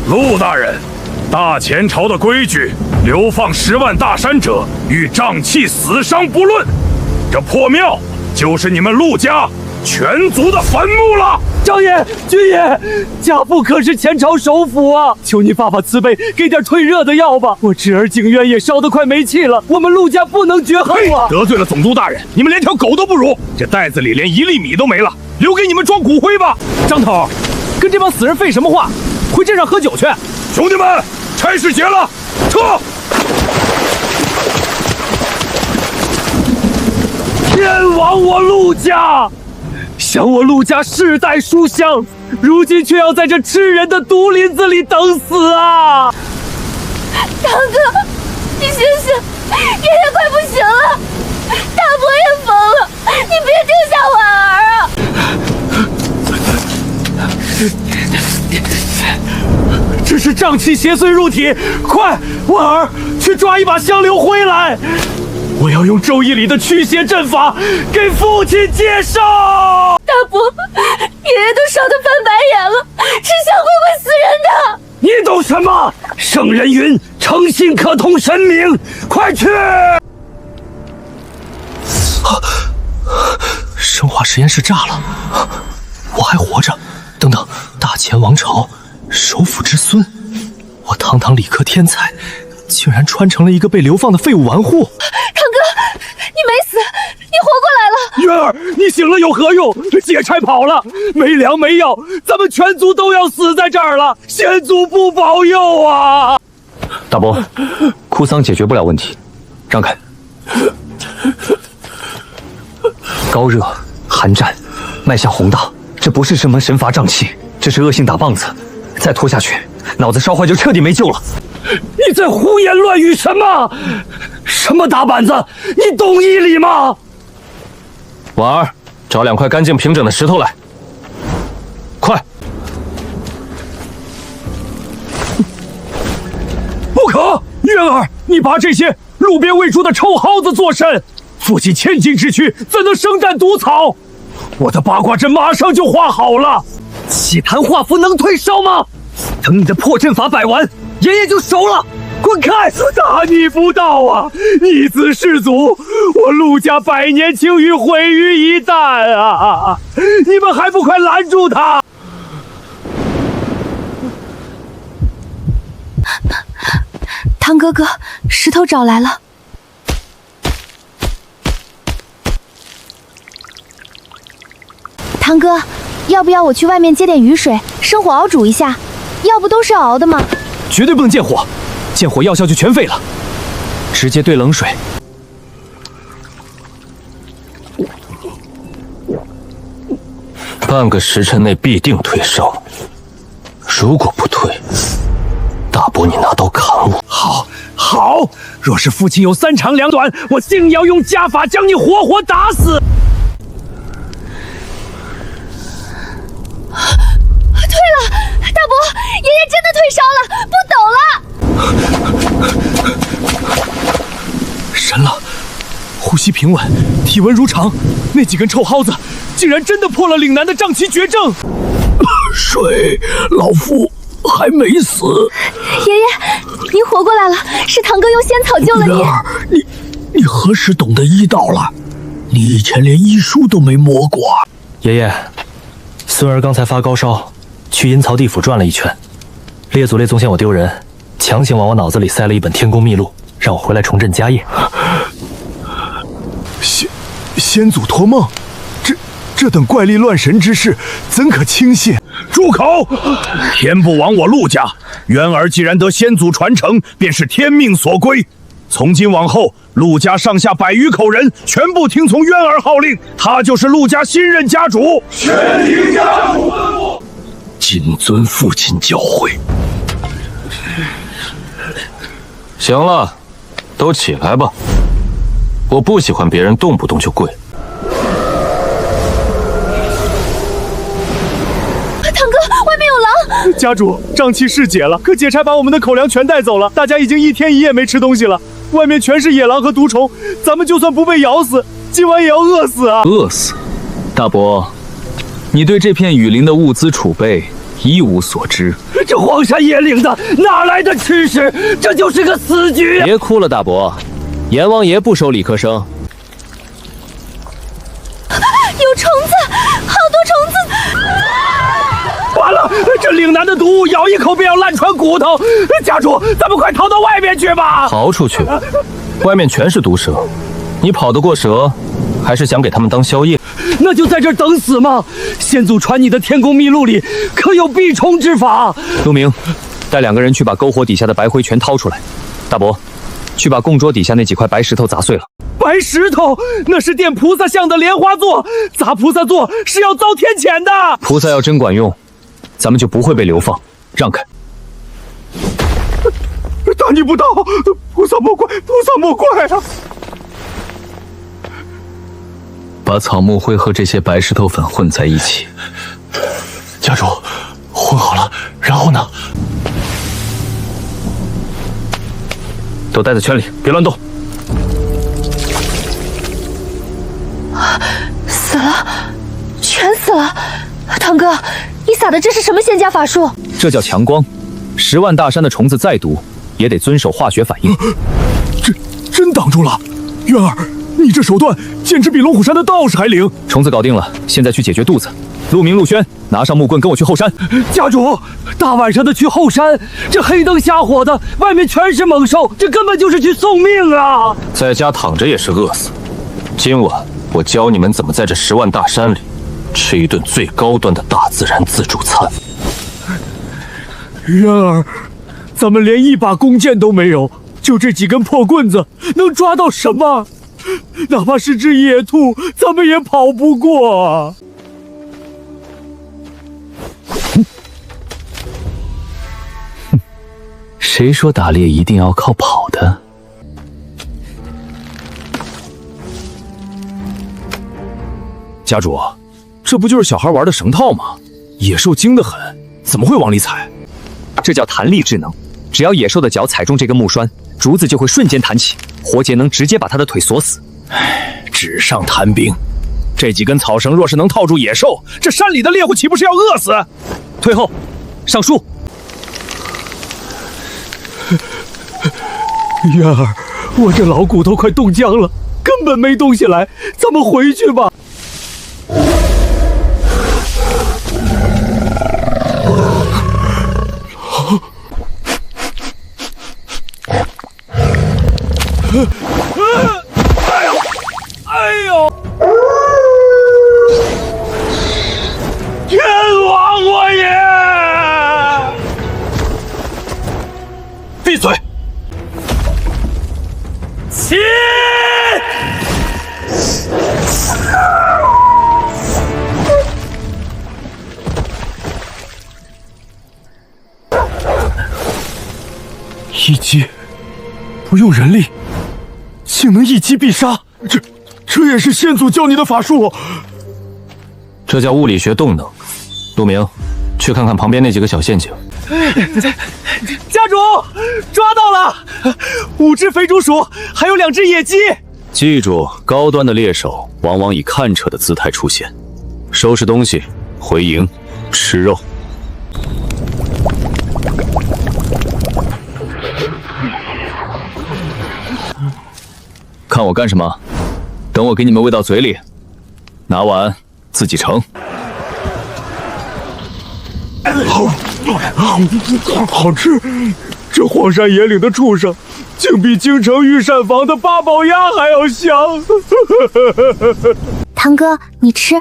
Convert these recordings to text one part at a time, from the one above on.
陆大人，大前朝的规矩，流放10万大山者，与瘴气死伤不论。这破庙就是你们陆家全族的坟墓了。张爷、军爷，家父可是前朝首辅啊！求你发发慈悲，给点退热的药吧。我侄儿景渊也烧得快没气了，我们陆家不能绝后啊！得罪了总督大人，你们连条狗都不如。这袋子里连1粒米都没了，留给你们装骨灰吧。张头，跟这帮死人废什么话？回镇上喝酒去。兄弟们，差事结了，撤！冤枉我陆家！想我陆家世代书香，如今却要在这吃人的毒林子里等死啊！堂哥，你醒醒，爷爷快不行了，大伯也疯了，你别丢下婉儿啊！这是瘴气邪祟入体，快，婉儿去抓一把香榴灰来！我要用咒义里的驱邪阵法给父亲接受。大伯，爷爷都烧得翻白眼了，吃香会会死人的。你懂什么？圣人云：诚信可通神明。快去！生化实验室炸了，我还活着。等等，大前王朝首辅之孙，我堂堂理科天才，竟然穿成了一个被流放的废物玩户。堂哥，你没死，你活过来了。渊儿，你醒了有何用？劫差跑了，没粮没药，咱们全族都要死在这儿了。先祖不保佑啊！大伯，哭丧解决不了问题，让开。高热、寒战，迈向弘道，这不是什么神罚瘴气，这是恶性打棒子。再拖下去，脑子烧坏就彻底没救了。你在胡言乱语什么？什么打板子？你懂义理吗？婉儿，找2块干净平整的石头来，快！不可！渊儿，你拔这些路边喂猪的臭蒿子做甚？父亲千金之躯，怎能生啖毒草？我的八卦阵马上就画好了。气坛画符能退烧吗？等你的破阵法摆完，爷爷就熟了。滚开！大逆不道啊！逆子弑祖，我陆家100年清誉毁于一旦啊！你们还不快拦住他！汤哥哥，石头找来了。汤哥，要不要我去外面接点雨水，生火熬煮一下？药不都是要熬的吗？绝对不能见火，见火药效就全废了。直接兑冷水。半个时辰内必定退烧，如果不退，大伯你拿刀砍我。好，若是父亲有3长2短，我定要用家法将你活活打死。退了，大伯，爷爷真的退烧了，不抖了。神了，呼吸平稳，体温如常，那几根臭蒿子竟然真的破了岭南的瘴气绝症。水，老夫还没死。爷爷，您活过来了，是堂哥用仙草救了您。儿，你何时懂得医道了？你以前连医书都没摸过。爷爷，孙儿刚才发高烧，去阴曹地府转了一圈，列祖列宗嫌我丢人，强行往我脑子里塞了一本天宫秘录，让我回来重振家业。先祖托梦，这等怪力乱神之事，怎可轻信？住口！天不亡我陆家，渊儿既然得先祖传承，便是天命所归。从今往后，陆家上下100余口人全部听从渊儿号令，他就是陆家新任家主。全听家主吩咐，谨遵父亲教诲。行了，都起来吧。我不喜欢别人动不动就跪。堂哥，外面有狼！家主，瘴气是解了，可劫差把我们的口粮全带走了，大家已经1天1夜没吃东西了。外面全是野狼和毒虫，咱们就算不被咬死，今晚也要饿死啊！饿死？大伯，你对这片雨林的物资储备一无所知。这荒山野岭的哪来的吃食？这就是个死局！别哭了，大伯，阎王爷不收理科生。有虫子，好多虫子！完了，这岭南的毒物咬一口便要烂穿骨头。家主，咱们快逃到外面去吧！逃出去，外面全是毒蛇，你跑得过蛇，还是想给他们当宵夜？那就在这儿等死吗？先祖传你的天宫秘录里可有避虫之法？陆明，带2个人去把篝火底下的白灰全掏出来。大伯，去把供桌底下那几块白石头砸碎了。白石头，那是垫菩萨像的莲花座，砸菩萨座是要遭天谴的。菩萨要真管用，咱们就不会被流放。让开！大逆不道！菩萨莫怪，菩萨莫怪啊！把草木灰和这些白石头粉混在一起。家主，混好了，然后呢？都待在圈里，别乱动。死了，全死了！堂哥，你撒的这是什么仙家法术？这叫强光。10万大山的虫子再毒，也得遵守化学反应。真挡住了！渊儿，你这手段简直比龙虎山的道士还灵。虫子搞定了，现在去解决肚子。陆明、陆轩，拿上木棍跟我去后山。家主，大晚上的去后山，这黑灯瞎火的，外面全是猛兽，这根本就是去送命啊！在家躺着也是饿死。今晚我教你们怎么在这10万大山里吃一顿最高端的大自然自助餐。渊儿，咱们连一把弓箭都没有，就这几根破棍子，能抓到什么？哪怕是只野兔，咱们也跑不过啊！谁说打猎一定要靠跑的？家主，这不就是小孩玩的绳套吗？野兽精得很，怎么会往里踩？这叫弹力智能，只要野兽的脚踩中这根木栓，竹子就会瞬间弹起，活结能直接把它的腿锁死。纸上谈兵，这几根草绳若是能套住野兽，这山里的猎户岂不是要饿死？退后，上树。渊儿，我这老骨头快冻僵了，根本没动起来，咱们回去吧。哎呦！天王我也！闭嘴！起！一击不用人力，竟能一击必杀，这也是先祖教你的法术。这叫物理学动能。陆明，去看看旁边那几个小陷阱。家主，抓到了！5只肥竹鼠，还有2只野鸡。记住，高端的猎手往往以看扯的姿态出现。收拾东西，回营，吃肉。看我干什么？等我给你们喂到嘴里，拿完自己盛。好吃！这荒山野岭的畜生，竟比京城御膳房的八宝鸭还要香。堂哥，你吃，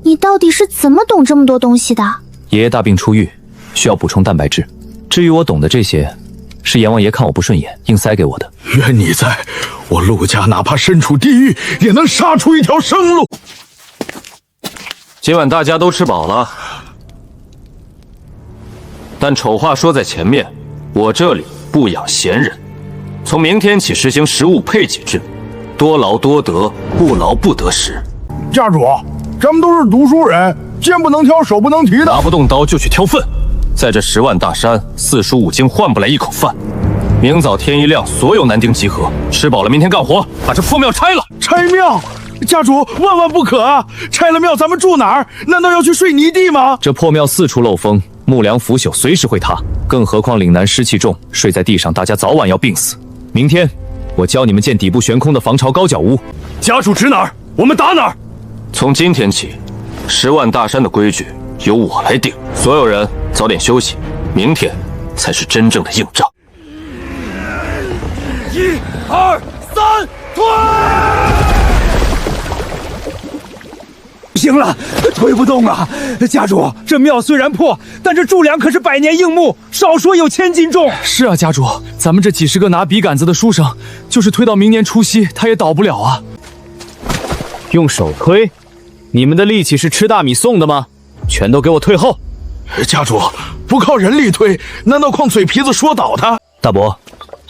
你到底是怎么懂这么多东西的？爷爷大病初愈，需要补充蛋白质。至于我懂的这些，是阎王爷看我不顺眼，硬塞给我的。愿你在，我陆家哪怕身处地狱，也能杀出一条生路。今晚大家都吃饱了，但丑话说在前面，我这里不养闲人。从明天起实行食物配给制，多劳多得，不劳不得食。家主，咱们都是读书人，肩不能挑，手不能提的。拿不动刀就去挑粪，在这10万大山，4书5经换不来一口饭。明早天一亮，所有男丁集合，吃饱了明天干活，把这破庙拆了。拆庙，家主万万不可啊！拆了庙，咱们住哪儿？难道要去睡泥地吗？这破庙4处漏风，木梁腐朽，随时会塌。更何况岭南湿气重，睡在地上，大家早晚要病死。明天，我教你们建底部悬空的防潮高脚屋。家主指哪儿，我们打哪儿。从今天起，10万大山的规矩由我来定。所有人早点休息，明天才是真正的硬仗。1、2、3，退！不行了，推不动了。家主，这庙虽然破，但这柱梁可是100年硬木，少说有1000斤重。是啊，家主，咱们这几十个拿笔杆子的书生，就是推到明年除夕，他也倒不了啊。用手推？你们的力气是吃大米送的吗？全都给我退后！家主，不靠人力推，难道靠嘴皮子说倒他？大伯，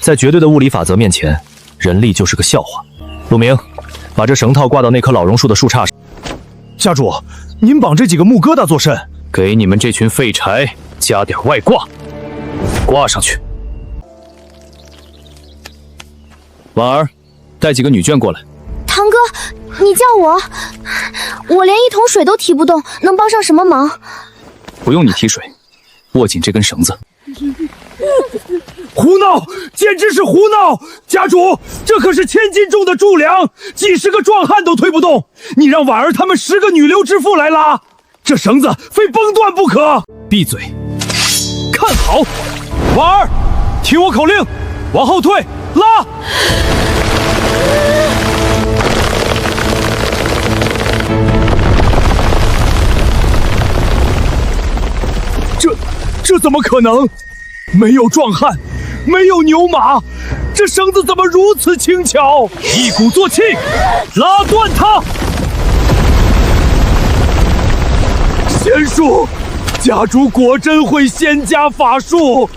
在绝对的物理法则面前，人力就是个笑话。陆明，把这绳套挂到那棵老榕树的树杈上。家主，您绑这几个木疙瘩作甚？给你们这群废柴加点外挂，挂上去。婉儿，带几个女眷过来。堂哥，你叫我连一桶水都提不动，能帮上什么忙？不用你提水，握紧这根绳子。胡闹，简直是胡闹！家主，这可是1000斤重的柱梁，几十个壮汉都推不动。你让婉儿他们10个女流之妇来拉，这绳子非崩断不可。闭嘴！看好，婉儿，听我口令，往后退，拉！这怎么可能？没有壮汉，没有牛马，这绳子怎么如此轻巧？一鼓作气，拉断它！仙术，家主果真会仙家法术，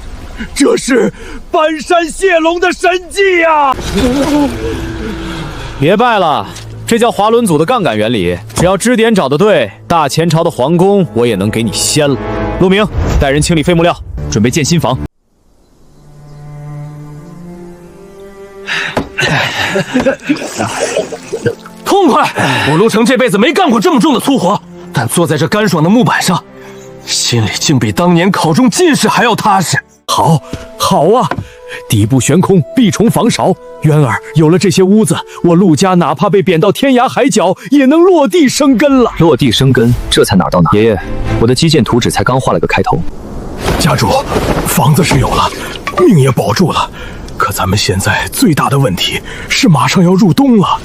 这是搬山泄龙的神技呀！别拜了，这叫滑轮组的杠杆原理。只要支点找得对，大前朝的皇宫我也能给你掀了。陆明，带人清理废木料，准备建新房。痛快！我陆成这辈子没干过这么重的粗活，但坐在这干爽的木板上，心里竟比当年考中进士还要踏实。好啊！底部悬空，必重防韶。渊儿，有了这些屋子，我陆家哪怕被贬到天涯海角，也能落地生根了。落地生根，这才哪儿到哪儿？爷爷，我的基建图纸才刚画了个开头。家主，房子是有了，命也保住了，可咱们现在最大的问题是马上要入冬了。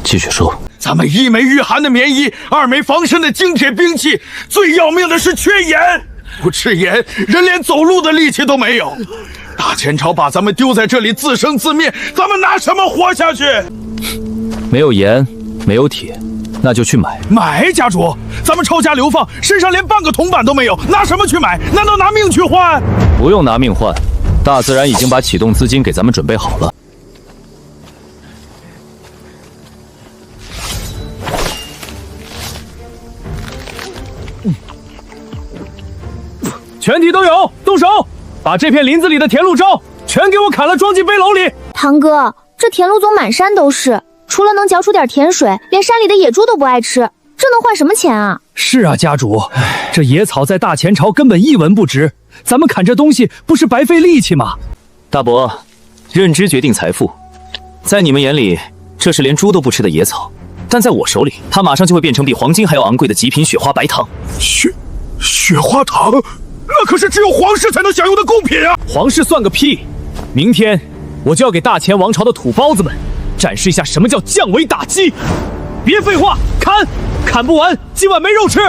继续说。咱们1枚御寒的棉衣，2枚防身的精铁兵器，最要命的是缺盐。不吃盐，人连走路的力气都没有。大前朝把咱们丢在这里自生自灭，咱们拿什么活下去？没有盐，没有铁，那就去买。买，家主，咱们抄家流放，身上连半个铜板都没有，拿什么去买？难道拿命去换？不用拿命换，大自然已经把启动资金给咱们准备好了。全体都有，动手！把这片林子里的田禄招全给我砍了，装进背篓里。堂哥，这田禄总满山都是，除了能嚼出点甜水，连山里的野猪都不爱吃，这能换什么钱啊？是啊，家主，这野草在大前朝根本一文不值，咱们砍这东西不是白费力气吗？大伯，认知决定财富，在你们眼里，这是连猪都不吃的野草，但在我手里，它马上就会变成比黄金还要昂贵的极品雪花白糖。雪花糖，那可是只有皇室才能享用的贡品啊！皇室算个屁！明天我就要给大前王朝的土包子们展示一下什么叫降维打击。别废话，砍不完，今晚没肉吃。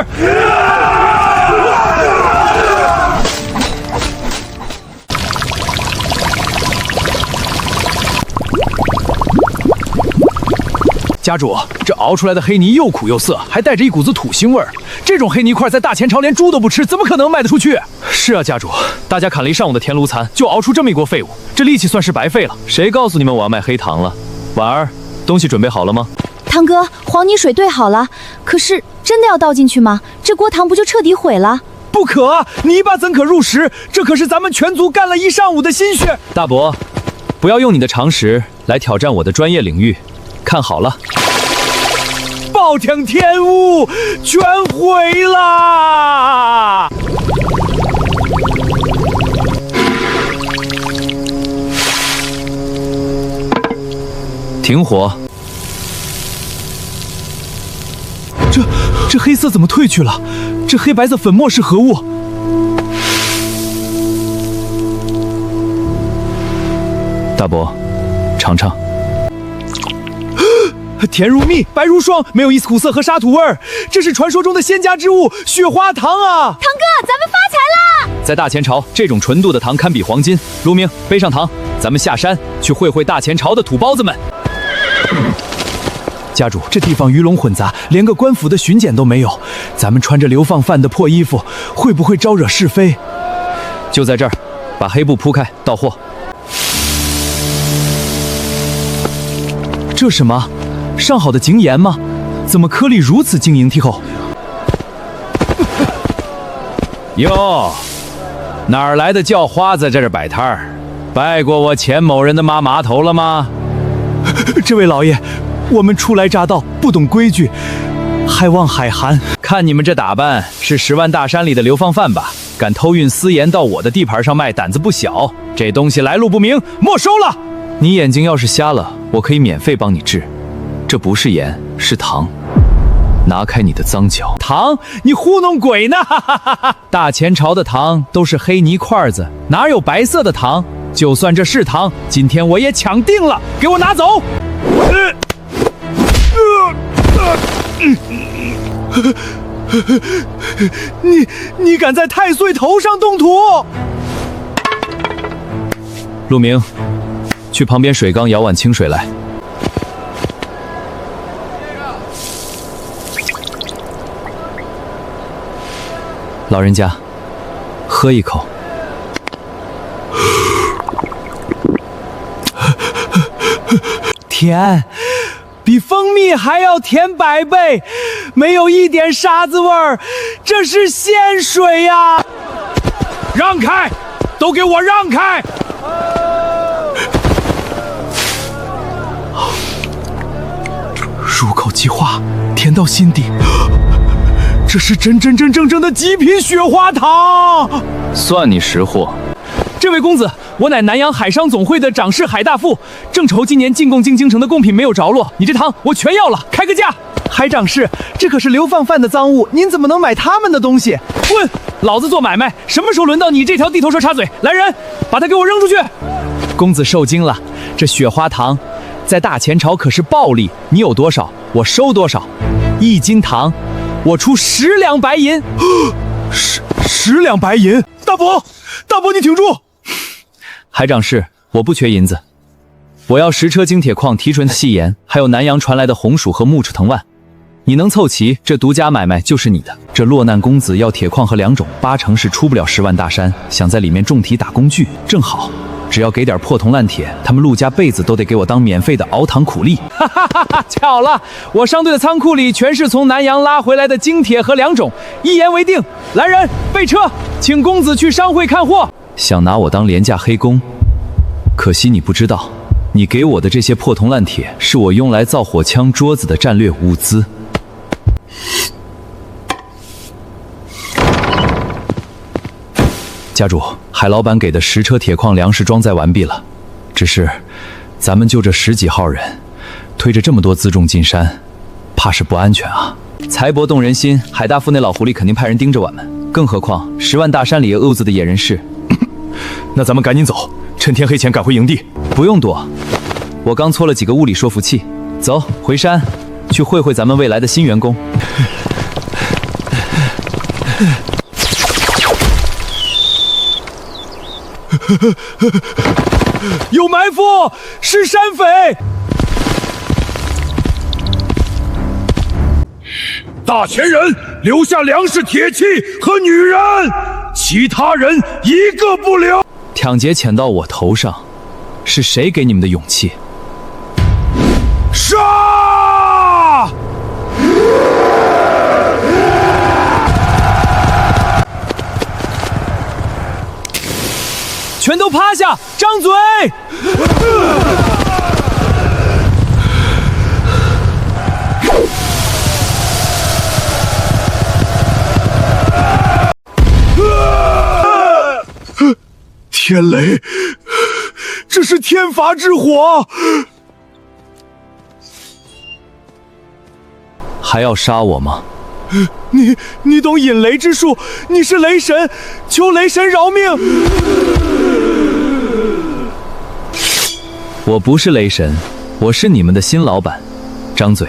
家主，这熬出来的黑泥又苦又涩，还带着一股子土腥味儿。这种黑泥块在大前朝连猪都不吃，怎么可能卖得出去？是啊，家主，大家砍了一上午的田炉残，就熬出这么一锅废物，这力气算是白费了。谁告诉你们我要卖黑糖了？婉儿，东西准备好了吗？堂哥，黄泥水兑好了，可是真的要倒进去吗？这锅糖不就彻底毁了？不可啊！泥巴怎可入食？这可是咱们全族干了一上午的心血。大伯，不要用你的常识来挑战我的专业领域。看好了，暴殄天物，全毁了！停火！这黑色怎么退去了？这黑白色粉末是何物？大伯，尝尝。甜如蜜，白如霜，没有一丝苦涩和沙土味儿。这是传说中的仙家之物——雪花糖啊！堂哥，咱们发财啦！在大前朝，这种纯度的糖堪比黄金。卢明，背上糖，咱们下山去会会大前朝的土包子们。家主，这地方鱼龙混杂，连个官府的巡检都没有。咱们穿着流放犯的破衣服，会不会招惹是非？就在这儿，把黑布铺开，到货。这什么？上好的井盐吗？怎么颗粒如此晶莹剔透？哟，哪儿来的叫花在这摆摊儿？拜过我钱某人的妈码头了吗？这位老爷，我们初来乍到，不懂规矩，还望海涵。看你们这打扮，是10万大山里的流放犯吧？敢偷运私盐到我的地盘上卖，胆子不小。这东西来路不明，没收了。你眼睛要是瞎了，我可以免费帮你治。这不是盐，是糖。拿开你的脏脚！糖？你糊弄鬼呢！哈哈哈哈！大前朝的糖都是黑泥块子，哪有白色的糖？就算这是糖，今天我也抢定了，给我拿走！你敢在太岁头上动土？陆明，去旁边水缸舀碗清水来。老人家，喝一口。甜，比蜂蜜还要甜100倍，没有一点沙子味儿，这是仙水呀！让开，都给我让开！入口即化，甜到心底。这是真正的极品雪花糖，算你识货。这位公子，我乃南洋海商总会的长士海大富，正愁今年进贡进京城的贡品没有着落，你这糖我全要了，开个价。海长士，这可是流放犯的赃物，您怎么能买他们的东西？滚！老子做买卖，什么时候轮到你这条地头蛇插嘴？来人，把他给我扔出去！公子受惊了，这雪花糖在大前朝可是暴利，你有多少，我收多少。1斤糖，我出10两白银。10两白银！大伯，你挺住！海长士，我不缺银子，我要10车精铁矿提纯细盐，还有南洋传来的红薯和木质藤蔓。你能凑齐，这独家买卖就是你的。这落难公子要铁矿和良种，8成是出不了10万大山，想在里面种田打工具，正好，只要给点破铜烂铁，他们陆家辈子都得给我当免费的熬糖苦力。哈哈哈哈！巧了，我商队的仓库里全是从南洋拉回来的精铁和良种，一言为定。来人，备车，请公子去商会看货。想拿我当廉价黑工，可惜你不知道，你给我的这些破铜烂铁，是我用来造火枪桌子的战略物资。家主，海老板给的10车铁矿粮食装载完毕了，只是咱们就这10几号人，推着这么多辎重进山，怕是不安全啊。财帛动人心，海大富那老狐狸肯定派人盯着我们，更何况10万大山里有子的野人士。那咱们赶紧走，趁天黑前赶回营地。不用躲，我刚搓了几个物理说服器。走，回山去会会咱们未来的新员工。有埋伏，是山匪！大前人留下粮食、铁器和女人，其他人一个不留。抢劫潜到我头上，是谁给你们的勇气？杀！全都趴下，张嘴！天雷，这是天罚之火！还要杀我吗？你懂引雷之术，你是雷神，求雷神饶命！我不是雷神，我是你们的新老板。张嘴。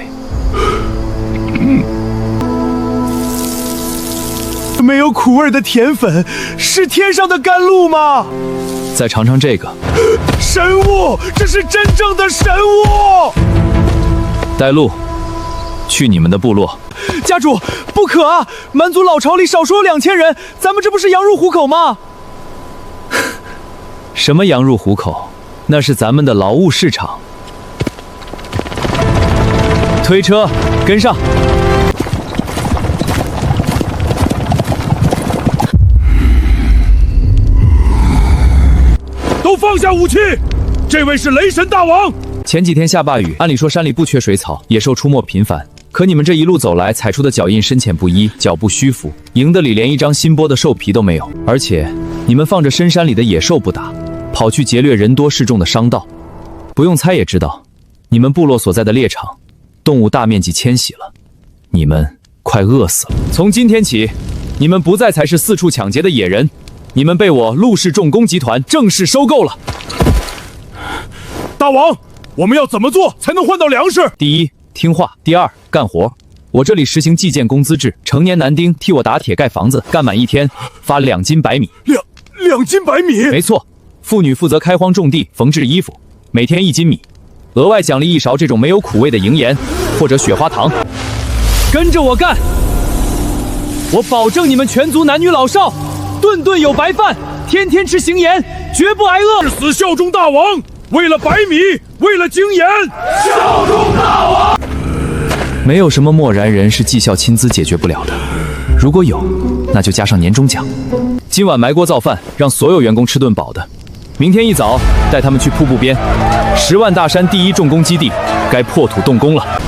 没有苦味的甜粉，是天上的甘露吗？再尝尝这个。神物，这是真正的神物！带路，去你们的部落。家主，不可啊！蛮族老巢里少说有2000人，咱们这不是羊入虎口吗？什么羊入虎口？那是咱们的劳务市场。推车，跟上。都放下武器！这位是雷神大王。前几天下大雨，按理说山里不缺水草，野兽出没频繁。可你们这一路走来，踩出的脚印深浅不一，脚步虚浮，营子里连一张新剥的兽皮都没有。而且你们放着深山里的野兽不打，跑去劫掠人多势众的商道，不用猜也知道，你们部落所在的猎场，动物大面积迁徙了，你们快饿死了。从今天起，你们不再才是四处抢劫的野人，你们被我陆氏重工集团正式收购了。大王，我们要怎么做才能换到粮食？第一，听话；第二，干活。我这里实行计件工资制，成年男丁替我打铁盖房子，干满1天发2斤白米。2斤白米？没错。妇女负责开荒种地、缝制衣服，每天1斤米，额外奖励1勺这种没有苦味的营盐或者雪花糖。跟着我干，我保证你们全族男女老少顿顿有白饭，天天吃行盐，绝不挨饿。誓死效忠大王，为了白米，为了精盐，效忠大王。没有什么漠然人是绩效亲资解决不了的，如果有，那就加上年终奖。今晚埋锅造饭，让所有员工吃顿饱的。明天一早带他们去瀑布边，10万大山第1重工基地该破土动工了。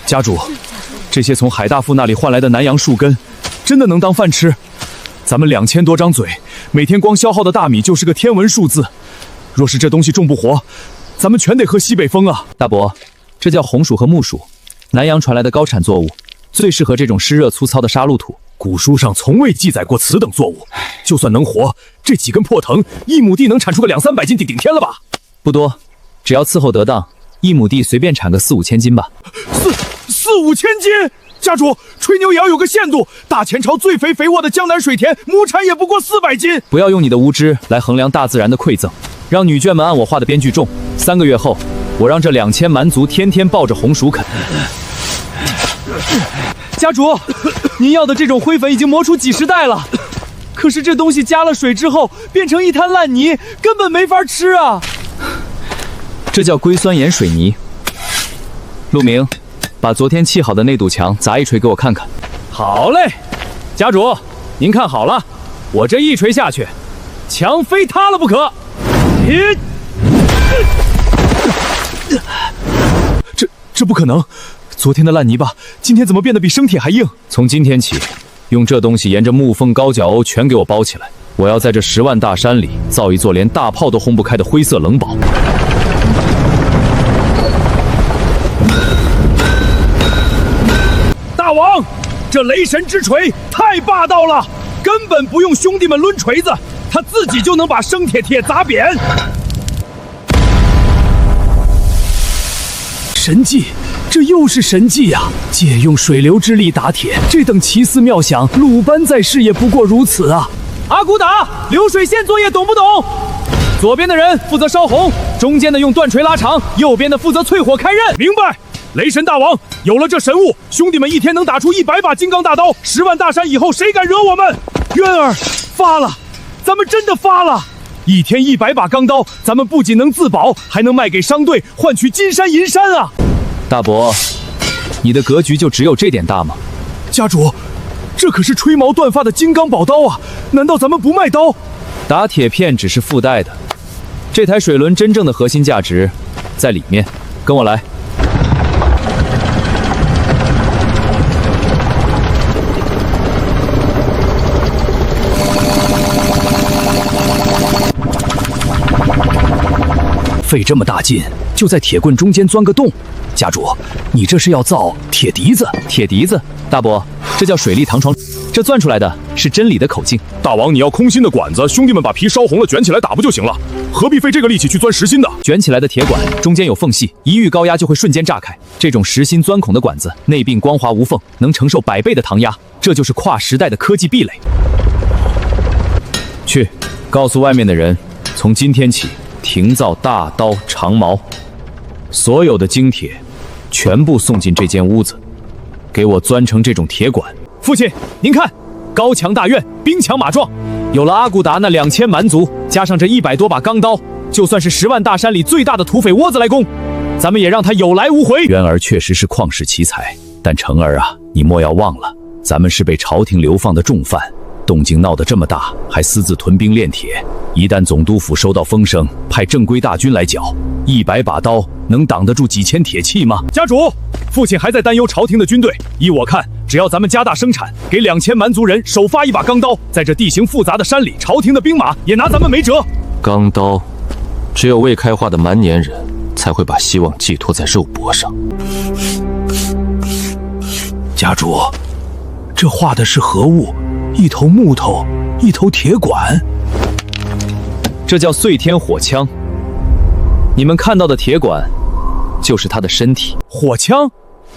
家主，这些从海大富那里换来的南洋树根，真的能当饭吃？咱们2000多张嘴，每天光消耗的大米就是个天文数字。若是这东西种不活，咱们全得喝西北风啊！大伯，这叫红薯和木薯，南洋传来的高产作物，最适合这种湿热粗糙的沙路土。古书上从未记载过此等作物，就算能活，这几根破藤1亩地能产出个200-300斤顶天了吧？不多，只要伺候得当，1亩地随便产个4-5千斤吧。4-5千斤？家主，吹牛也要有个限度。大前朝最肥沃的江南水田，亩产也不过400斤。不要用你的无知来衡量大自然的馈赠，让女眷们按我画的编剧种。3个月后，我让这2000蛮族天天抱着红薯啃。家主，您要的这种灰粉已经磨出几10袋了，可是这东西加了水之后变成一滩烂泥，根本没法吃啊！这叫硅酸盐水泥。陆明，把昨天砌好的那堵墙砸一锤给我看看。好嘞，家主，您看好了，我这一锤下去，墙非塌了不可。这不可能！昨天的烂泥巴，今天怎么变得比生铁还硬？从今天起，用这东西沿着木缝、高脚欧全给我包起来。我要在这10万大山里造一座连大炮都轰不开的灰色冷堡。大王，这雷神之锤太霸道了，根本不用兄弟们抡锤子，他自己就能把生铁砸扁。神技，这又是神技呀！借用水流之力打铁，这等奇思妙想，鲁班在世也不过如此啊！阿骨打，流水线作业懂不懂？左边的人负责烧红，中间的用断锤拉长，右边的负责淬火开刃。明白。雷神大王，有了这神物，兄弟们一天能打出100把金刚大刀。10万大山以后，谁敢惹我们？渊儿，发了，咱们真的发了！一天100把钢刀，咱们不仅能自保，还能卖给商队，换取金山银山啊！大伯，你的格局就只有这点大吗？家主，这可是吹毛断发的金刚宝刀啊！难道咱们不卖刀？打铁片只是附带的，这台水轮真正的核心价值在里面。跟我来。费这么大劲，就在铁棍中间钻个洞，家主，你这是要造铁笛子？铁笛子，大伯，这叫水力唐床，这钻出来的是真理的口径。大王，你要空心的管子，兄弟们把皮烧红了卷起来打不就行了？何必费这个力气去钻实心的？卷起来的铁管中间有缝隙，一遇高压就会瞬间炸开。这种实心钻孔的管子内壁光滑无缝，能承受100倍的唐压，这就是跨时代的科技壁垒。去，告诉外面的人，从今天起停造大刀长矛，所有的精铁全部送进这间屋子，给我钻成这种铁管。父亲，您看，高墙大院，兵强马壮，有了阿骨达那2000蛮族，加上这100多把钢刀，就算是10万大山里最大的土匪窝子来攻，咱们也让他有来无回。渊儿确实是旷世奇才，但成儿啊，你莫要忘了，咱们是被朝廷流放的重犯，动静闹得这么大，还私自屯兵炼铁。一旦总督府收到风声，派正规大军来剿，100把刀能挡得住几千铁器吗？家主，父亲还在担忧朝廷的军队。依我看，只要咱们加大生产，给2000蛮族人首发1把钢刀，在这地形复杂的山里，朝廷的兵马也拿咱们没辙。钢刀，只有未开化的蛮年人才会把希望寄托在肉搏上。家主，这画的是何物？一头木头，一头铁管。这叫碎天火枪。你们看到的铁管，就是他的身体。火枪？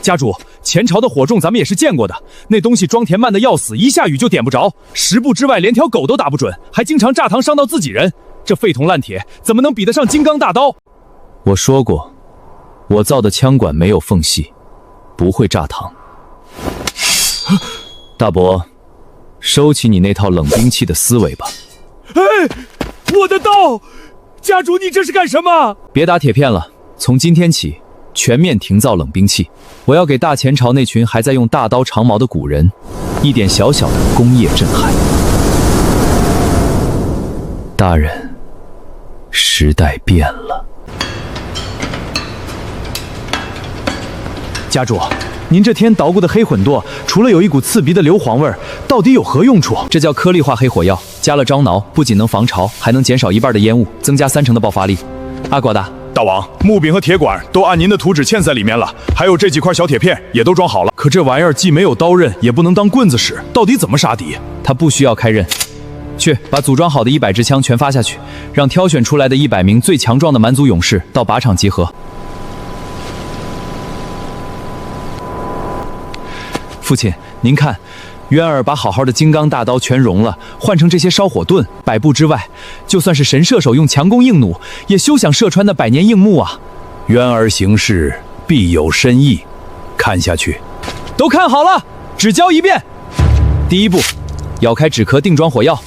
家主，前朝的火种咱们也是见过的，那东西装填慢的要死，一下雨就点不着，10步之外连条狗都打不准，还经常炸膛伤到自己人。这废铜烂铁怎么能比得上金刚大刀？我说过，我造的枪管没有缝隙，不会炸膛。大伯，收起你那套冷兵器的思维吧。哎，我的刀！家主，你这是干什么？别打铁片了，从今天起全面停造冷兵器。我要给大前朝那群还在用大刀长矛的古人一点小小的工业震撼。大人，时代变了。家主，您这天捣鼓的黑混剁，除了有一股刺鼻的硫磺味儿，到底有何用处？这叫颗粒化黑火药，加了樟脑，不仅能防潮，还能减少1半的烟雾，增加30%的爆发力。阿瓜达，大王，木柄和铁管都按您的图纸嵌在里面了，还有这几块小铁片也都装好了。可这玩意儿既没有刀刃，也不能当棍子使，到底怎么杀敌？他不需要开刃。去，把组装好的100支枪全发下去，让挑选出来的100名最强壮的蛮族勇士到靶场集合。父亲，您看，渊儿把好好的金刚大刀全融了，换成这些烧火盾，100步之外，就算是神射手用强弓硬弩，也休想射穿那百年硬木啊！渊儿行事必有深意，看下去。都看好了，只教一遍。第一步，咬开纸壳定装火药，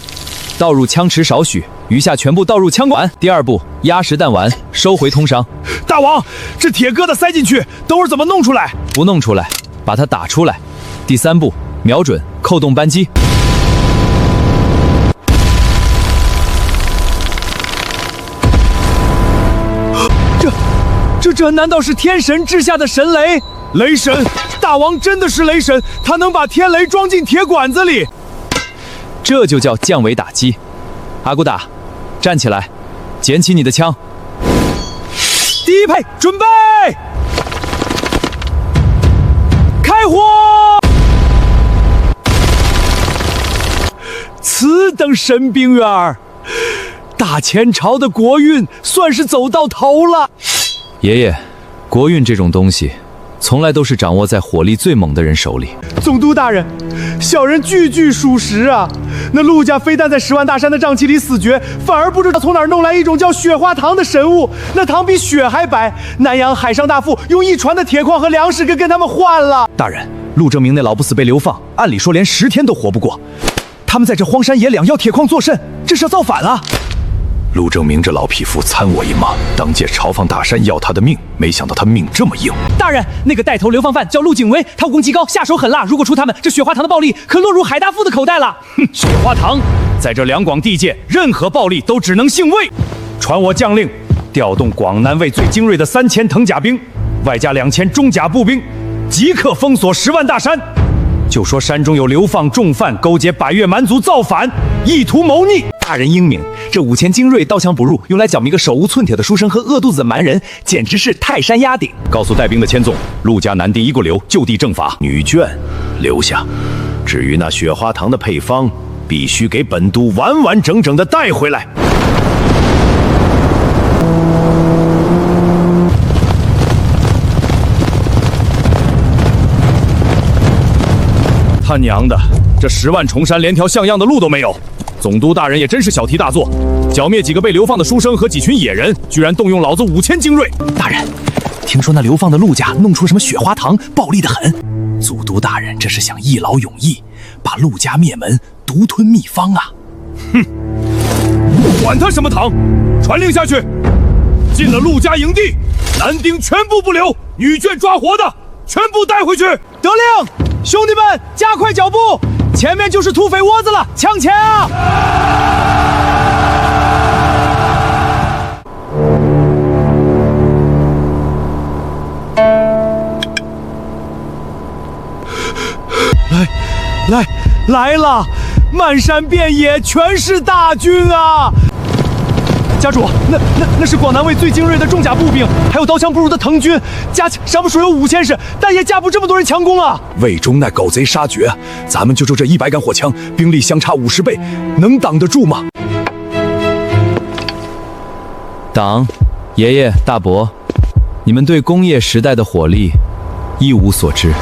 倒入枪池少许，余下全部倒入枪管。第二步，压实弹丸，收回通伤。大王，这铁疙瘩塞进去，等会儿怎么弄出来？不弄出来，把它打出来。第三步，瞄准，扣动扳机。这难道是天神治下的神雷？雷神，大王真的是雷神，他能把天雷装进铁管子里。这就叫降维打击。阿骨打，站起来，捡起你的枪。第一配，准备，开火！此等神兵员儿，大前朝的国运算是走到头了。爷爷，国运这种东西，从来都是掌握在火力最猛的人手里。总督大人，小人句句属实啊！那陆家非但在10万大山的瘴气里死绝，反而不知道从哪儿弄来一种叫雪花糖的神物，那糖比雪还白。南洋海上大富用1船的铁矿和粮食跟他们换了。大人，陆正明那老不死被流放，按理说连10天都活不过。他们在这荒山野两要铁矿作甚？这是要造反啊！陆正明这老匹夫参我一马，当届朝放大山要他的命，没想到他命这么硬。大人，那个带头流放犯叫陆景威，他武功极高，下手狠辣。如果出他们，这雪花糖的暴利可落入海大富的口袋了。哼，雪花糖，在这两广地界，任何暴利都只能姓魏。传我将令，调动广南卫最精锐的3000藤甲兵，外加2000中甲步兵，即刻封锁10万大山。就说山中有流放重犯勾结百越蛮族造反，意图谋逆。大人英明，这5000精锐刀枪不入，用来剿灭个手无寸铁的书生和饿肚子的蛮人，简直是泰山压顶。告诉带兵的千纵，陆家男丁一个留，就地正法。女眷留下。至于那雪花糖的配方，必须给本都完完整整的带回来。他娘的，这10万重山连条像样的路都没有！总督大人也真是小题大做，剿灭几个被流放的书生和几群野人，居然动用老子5000精锐！大人，听说那流放的陆家弄出什么雪花糖，暴力的很。祖都大人这是想一劳永逸，把陆家灭门，独吞秘方啊！哼，管他什么糖，传令下去，进了陆家营地，男丁全部不留，女眷抓活的全部带回去。得令！兄弟们，加快脚步，前面就是土匪窝子了，向前啊！来了，漫山遍野全是大军啊！家主，那是广南卫最精锐的重甲步兵，还有刀枪不入的藤军，加起上不属有5000士，但也架不这么多人强攻啊！魏忠那狗贼杀绝，咱们就这100杆火枪，兵力相差50倍，能挡得住吗？党、爷爷、大伯，你们对工业时代的火力一无所知，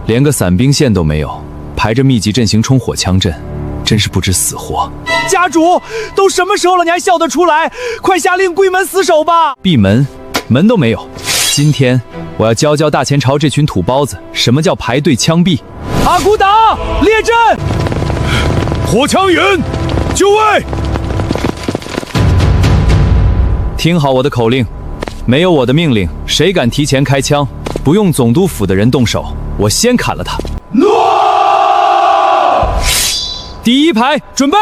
连个伞兵线都没有，排着密集阵型冲火枪阵，真是不知死活。家主，都什么时候了，你还笑得出来？快下令归门死守吧！闭门，门都没有。今天我要教教大前朝这群土包子，什么叫排队枪毙。阿骨打，列阵！火枪营，就位！听好我的口令，没有我的命令，谁敢提前开枪，不用总督府的人动手，我先砍了他。第一排准备。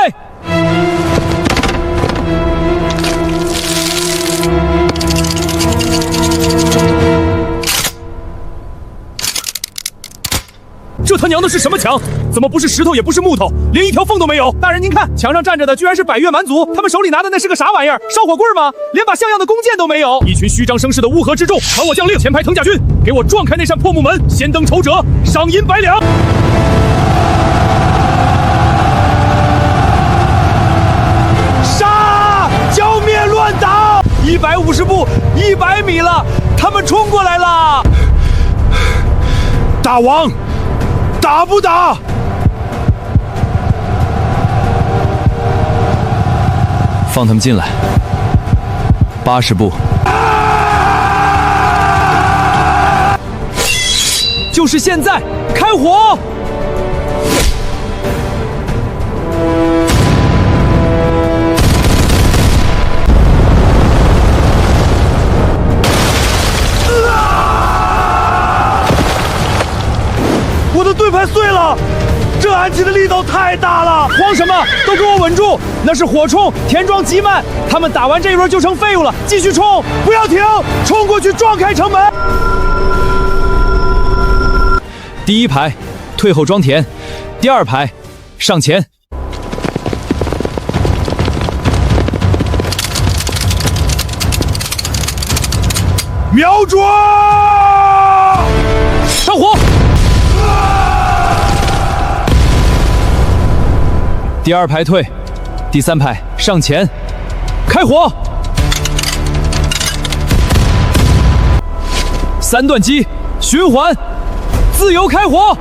这他娘的是什么墙？怎么不是石头也不是木头，连一条缝都没有？大人您看，墙上站着的居然是百越蛮族，他们手里拿的那是个啥玩意儿？烧火棍吗？连把像样的弓箭都没有！一群虚张声势的乌合之众！传我将令，前排藤甲军，给我撞开那扇破木门，先登仇者，赏银100两。杀！浇灭乱党！150步，100米了，他们冲过来了！大王，打不打？放他们进来。80步。就是现在，开火！我的盾牌碎了，这暗器的力道太大了！慌什么？都给我稳住！那是火铳，田庄极慢，他们打完这一轮就成废物了。继续冲，不要停，冲过去撞开城门！第一排退后装填，第二排上前。瞄准！上火！第二排退，第三排上前，开火！3段机循环，自由开火！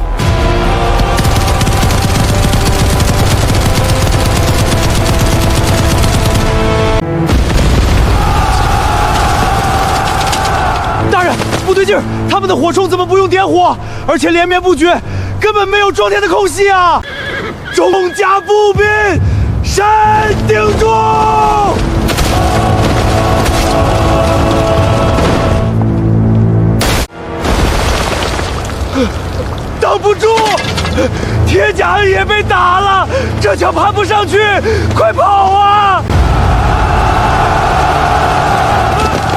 大人，不对劲儿，他们的火铳怎么不用点火，而且连绵不绝，根本没有装填的空隙啊！重甲步兵，山顶住！挡不住，铁甲也被打了，这墙爬不上去，快跑啊！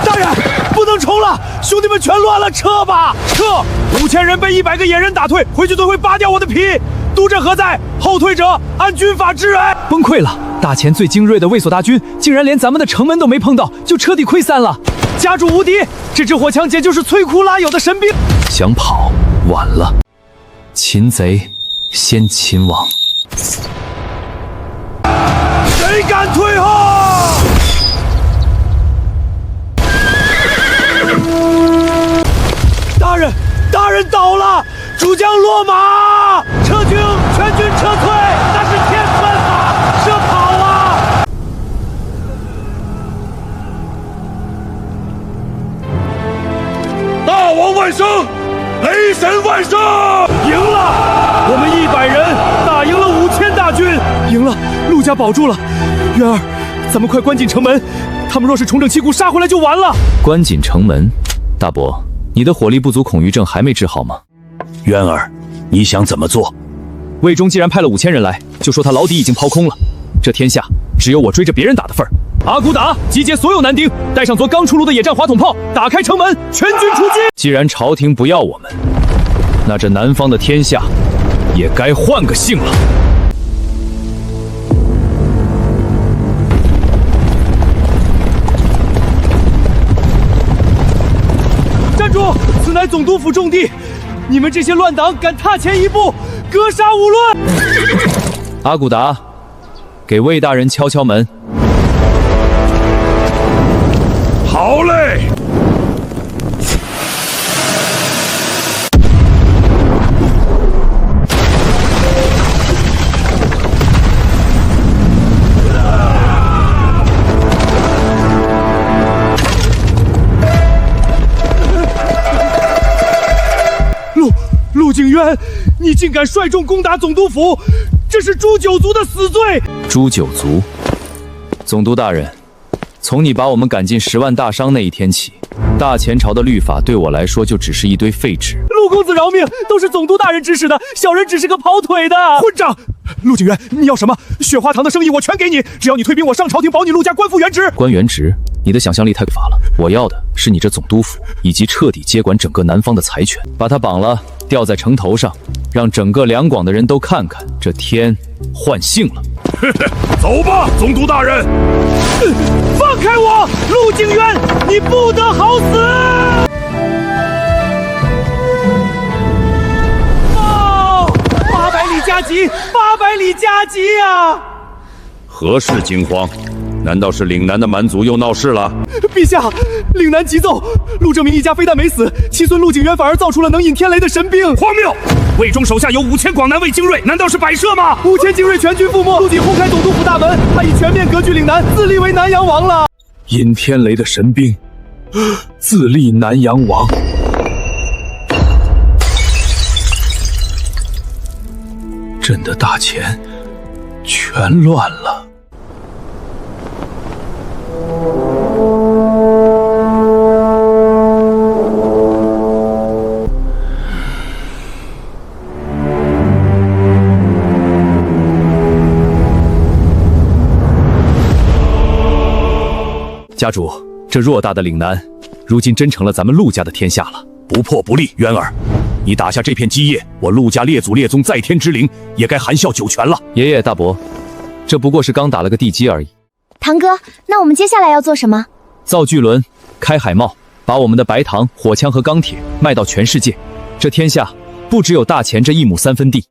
大人，不能冲了，兄弟们全乱了，撤吧，撤！ 5000人被100个野人打退，回去都会扒掉我的皮。督者何在？后退者按军法治为。崩溃了！大前最精锐的卫所大军，竟然连咱们的城门都没碰到，就彻底溃散了。家主无敌，这支火枪姐就是摧枯拉朽的神兵。想跑晚了，擒贼先擒王。谁敢退后？大人倒了，主将落马，撤军，全军撤退，那是天犯法，射跑啊！大王万岁！雷神万岁！赢了，我们100人打赢了5000大军，赢了，陆家保住了。渊儿，咱们快关紧城门，他们若是重整旗鼓杀回来就完了。关紧城门，大伯，你的火力不足恐惧症还没治好吗？渊儿，你想怎么做？魏忠既然派了5000人来，就说他牢底已经抛空了。这天下只有我追着别人打的份儿。阿骨打，集结所有男丁，带上昨刚出炉的野战滑筒炮，打开城门，全军出击。既然朝廷不要我们，那这南方的天下也该换个姓了。站住！此乃总督府重地，你们这些乱党敢踏前一步，格杀勿论！阿骨达，给魏大人敲敲门。好嘞！陆景渊，你竟敢率众攻打总督府，这是诛九族的死罪！诛九族，总督大人，从你把我们赶进10万大伤那一天起，大前朝的律法对我来说就只是一堆废纸。陆公子饶命，都是总督大人指使的，小人只是个跑腿的混账！陆景渊，你要什么？雪花堂的生意我全给你，只要你退兵，我上朝廷保你陆家官复原职。官原职？你的想象力太乏了。我要的是你这总督府，以及彻底接管整个南方的财权，把他绑了，吊在城头上，让整个两广的人都看看，这天换姓了。走吧，总督大人！放开我，陆景渊，你不得好死！哦，800里加急，800里加急啊！何事惊慌？难道是岭南的蛮族又闹事了？陛下，岭南急奏，陆正明一家非但没死，其孙陆景渊反而造出了能引天雷的神兵。荒谬！魏忠手下有5000广南卫精锐，难道是摆设吗？5000精锐全军覆没，陆景轰开总督府大门，他已全面割据岭南，自立为南阳王了。引天雷的神兵，自立南阳王。朕的大钱全乱了。家主，这偌大的岭南，如今真成了咱们陆家的天下了。不破不立，渊儿，你打下这片基业，我陆家列祖列宗在天之灵也该含笑九泉了。爷爷大伯，这不过是刚打了个地基而已。堂哥，那我们接下来要做什么？造巨轮，开海贸，把我们的白糖、火枪和钢铁卖到全世界。这天下不只有大钱这1亩3分地。